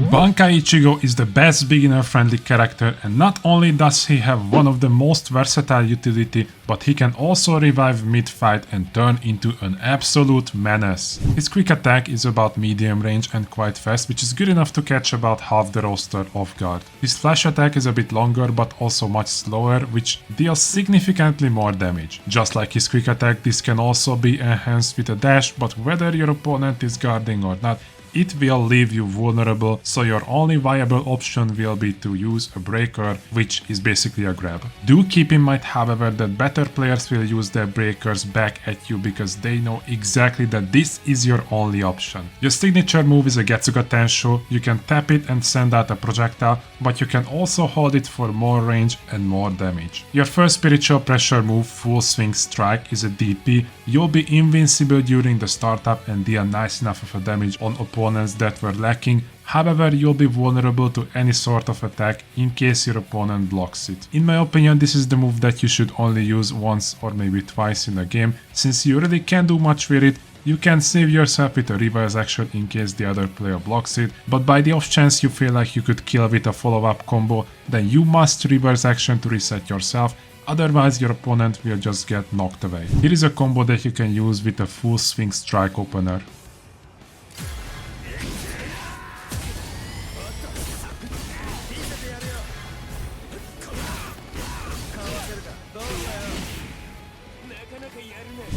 Bankai Ichigo is the best beginner-friendly character, and not only does he have one of the most versatile utility, but he can also revive mid-fight and turn into an absolute menace. His quick attack is about medium range and quite fast, which is good enough to catch about half the roster off guard. His flash attack is a bit longer but also much slower, which deals significantly more damage. Just like his quick attack, this can also be enhanced with a dash, but whether your opponent is guarding or not, it will leave you vulnerable, so your only viable option will be to use a breaker, which is basically a grab. Do keep in mind, however, that better players will use their breakers back at you because they know exactly that this is your only option. Your signature move is a Getsuga Tensho. You can tap it and send out a projectile, but you can also hold it for more range and more damage. Your first spiritual pressure move, Full Swing Strike, is a DP. You'll be invincible during the startup and deal nice enough of a damage on opponents that were lacking. However, you'll be vulnerable to any sort of attack in case your opponent blocks it. In my opinion, this is the move that you should only use once or maybe twice in a game, since you really can't do much with it. You can save yourself with a reverse action in case the other player blocks it, but by the off chance you feel like you could kill with a follow-up combo, then you must reverse action to reset yourself. Otherwise, your opponent will just get knocked away. Here is a combo that you can use with a Full Swing Strike opener.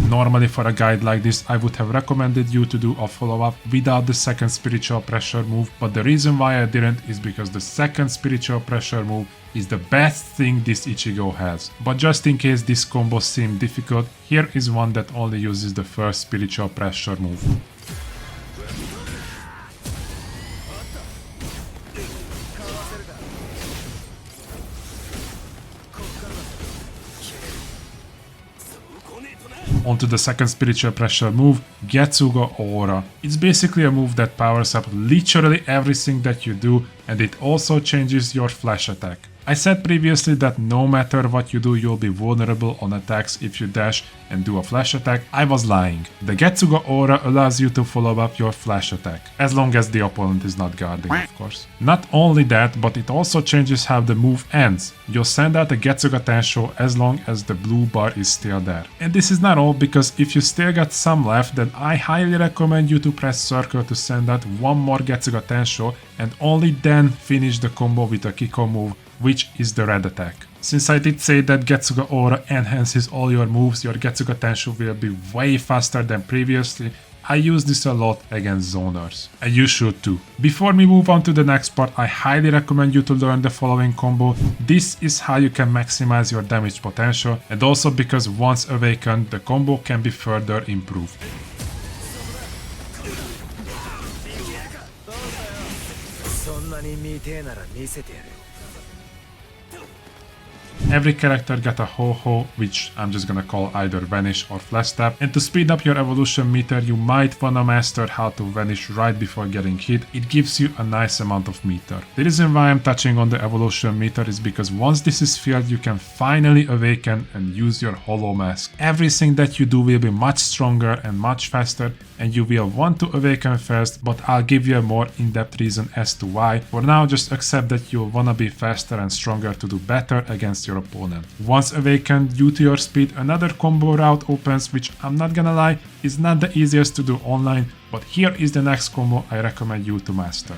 Normally for a guide like this, I would have recommended you to do a follow-up without the second spiritual pressure move, but the reason why I didn't is because the second spiritual pressure move is the best thing this Ichigo has. But just in case this combo seemed difficult, here is one that only uses the first spiritual pressure move. Onto the second spiritual pressure move, Getsuga Aura. It's basically a move that powers up literally everything that you do, and it also changes your flash attack. I said previously that no matter what you do, you'll be vulnerable on attacks if you dash and do a flash attack. I was lying. The Getsuga Aura allows you to follow up your flash attack, as long as the opponent is not guarding, of course. Not only that, but it also changes how the move ends. You'll send out a Getsuga Tensho as long as the blue bar is still there. And this is not all, because if you still got some left, then I highly recommend you to press circle to send out one more Getsuga Tensho and only then finish the combo with a Kiko move, which is the red attack. Since I did say that Getsuga Aura enhances all your moves, your Getsuga Tensho will be way faster than previously. I use this a lot against zoners, and you should too. Before we move on to the next part, I highly recommend you to learn the following combo. This is how you can maximize your damage potential, and also because once awakened, the combo can be further improved. Every character got a ho-ho, which I'm just gonna call either vanish or flash tap, and to speed up your evolution meter, you might wanna master how to vanish right before getting hit. It gives you a nice amount of meter. The reason why I'm touching on the evolution meter is because once this is filled, you can finally awaken and use your hollow mask. Everything that you do will be much stronger and much faster, and you will want to awaken first, but I'll give you a more in-depth reason as to why. For now, just accept that you'll wanna be faster and stronger to do better against your opponent. Once awakened, due to your speed, another combo route opens, which I'm not gonna lie, is not the easiest to do online, but here is the next combo I recommend you to master.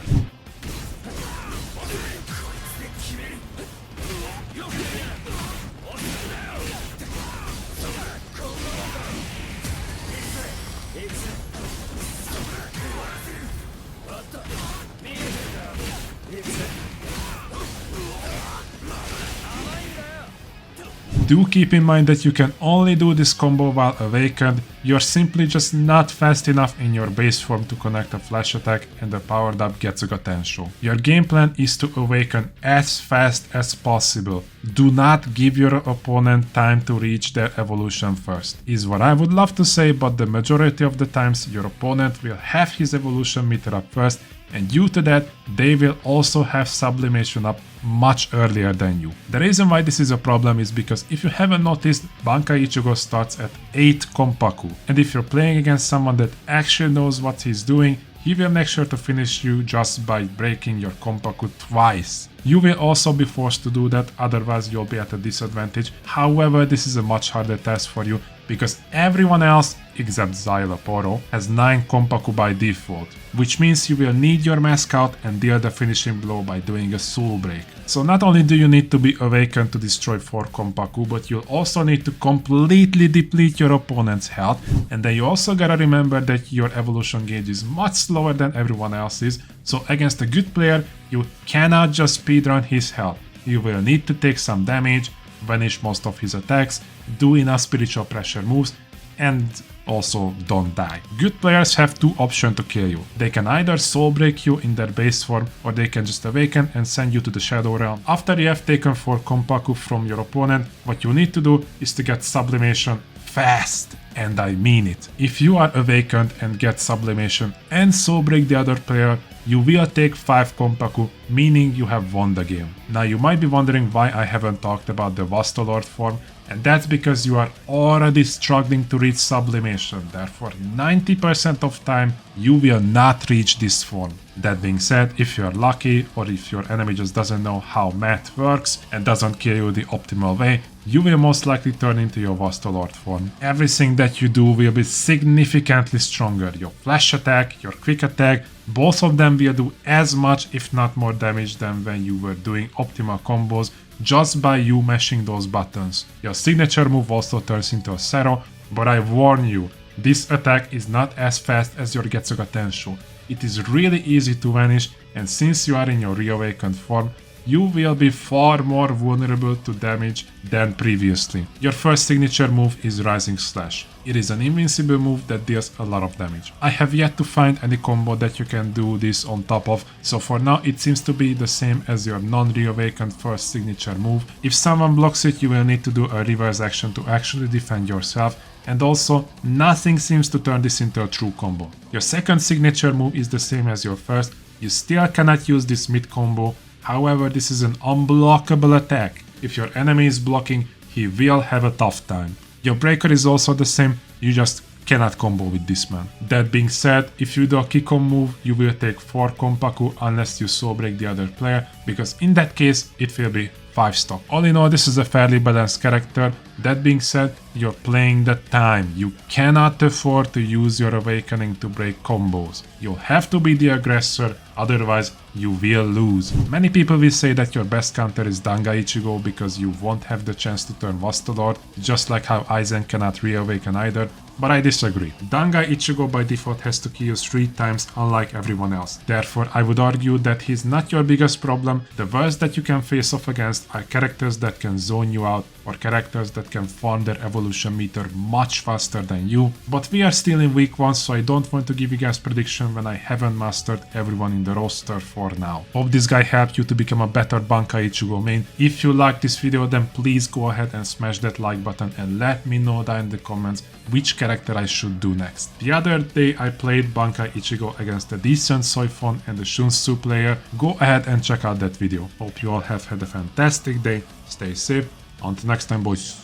Do keep in mind that you can only do this combo while awakened. You're simply just not fast enough in your base form to connect a flash attack and a powered up Getsuga Tensho. Your game plan is to awaken as fast as possible. Do not give your opponent time to reach their evolution first, is what I would love to say, but the majority of the times your opponent will have his evolution meter up first, and due to that, they will also have sublimation up much earlier than you. The reason why this is a problem is because if you haven't noticed, Bankai Ichigo starts at 8 Kompaku, and if you're playing against someone that actually knows what he's doing, he will make sure to finish you just by breaking your Konpaku twice. You will also be forced to do that, otherwise you'll be at a disadvantage. However, this is a much harder task for you because everyone else, except Xyloporo, has 9 Konpaku by default, which means you will need your mask out and deal the finishing blow by doing a soul break. So not only do you need to be awakened to destroy 4 Konpaku, but you'll also need to completely deplete your opponent's health, and then you also gotta remember that your evolution gauge is much slower than everyone else's, so against a good player, you cannot just speedrun his health. You will need to take some damage, vanish most of his attacks, do enough spiritual pressure moves, and also don't die. Good players have 2 options to kill you. They can either soul break you in their base form, or they can just awaken and send you to the Shadow Realm. After you have taken 4 Konpaku from your opponent, what you need to do is to get Sublimation fast, and I mean it. If you are awakened and get Sublimation and soul break the other player, you will take 5 Konpaku, meaning you have won the game. Now you might be wondering why I haven't talked about the Vasto Lorde form, and that's because you are already struggling to reach Sublimation, therefore 90% of time you will not reach this form. That being said, if you are lucky, or if your enemy just doesn't know how math works and doesn't kill you the optimal way, you will most likely turn into your Vasto Lorde form. Everything that you do will be significantly stronger. Your flash attack, your quick attack, both of them will do as much if not more damage than when you were doing optimal combos just by you mashing those buttons. Your signature move also turns into a Zero, but I warn you, this attack is not as fast as your Getsuga Tenshu. It is really easy to vanish, and since you are in your reawakened form, you will be far more vulnerable to damage than previously. Your first signature move is Rising Slash. It is an invincible move that deals a lot of damage. I have yet to find any combo that you can do this on top of, so for now it seems to be the same as your non-reawakened first signature move. If someone blocks it, you will need to do a reverse action to actually defend yourself, and also nothing seems to turn this into a true combo. Your second signature move is the same as your first. You still cannot use this mid combo. However, this is an unblockable attack. If your enemy is blocking, he will have a tough time. Your breaker is also the same, you just cannot combo with this man. That being said, if you do a kick-on move, you will take 4 Konpaku unless you soul break the other player, because in that case, it will be 5 stock. All in all, this is a fairly balanced character. That being said, you're playing the time. You cannot afford to use your awakening to break combos. You'll have to be the aggressor, otherwise you will lose. Many people will say that your best counter is Bankai Ichigo because you won't have the chance to turn Vasto Lorde, just like how Aizen cannot reawaken either. But I disagree. Bankai Ichigo by default has to kill you 3 times, unlike everyone else. Therefore, I would argue that he's not your biggest problem. The worst that you can face off against are characters that can zone you out, or characters that can farm their evolution meter much faster than you. But we are still in week 1, so I don't want to give you guys prediction when I haven't mastered everyone in the roster for now. Hope this guy helped you to become a better Bankai Ichigo main. If you liked this video, then please go ahead and smash that like button and let me know down in the comments which character I should do next. The other day I played Bankai Ichigo against a decent Soifon and a Shunsu player. Go ahead and check out that video. Hope you all have had a fantastic day. Stay safe. Until next time, boys.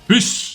Peace!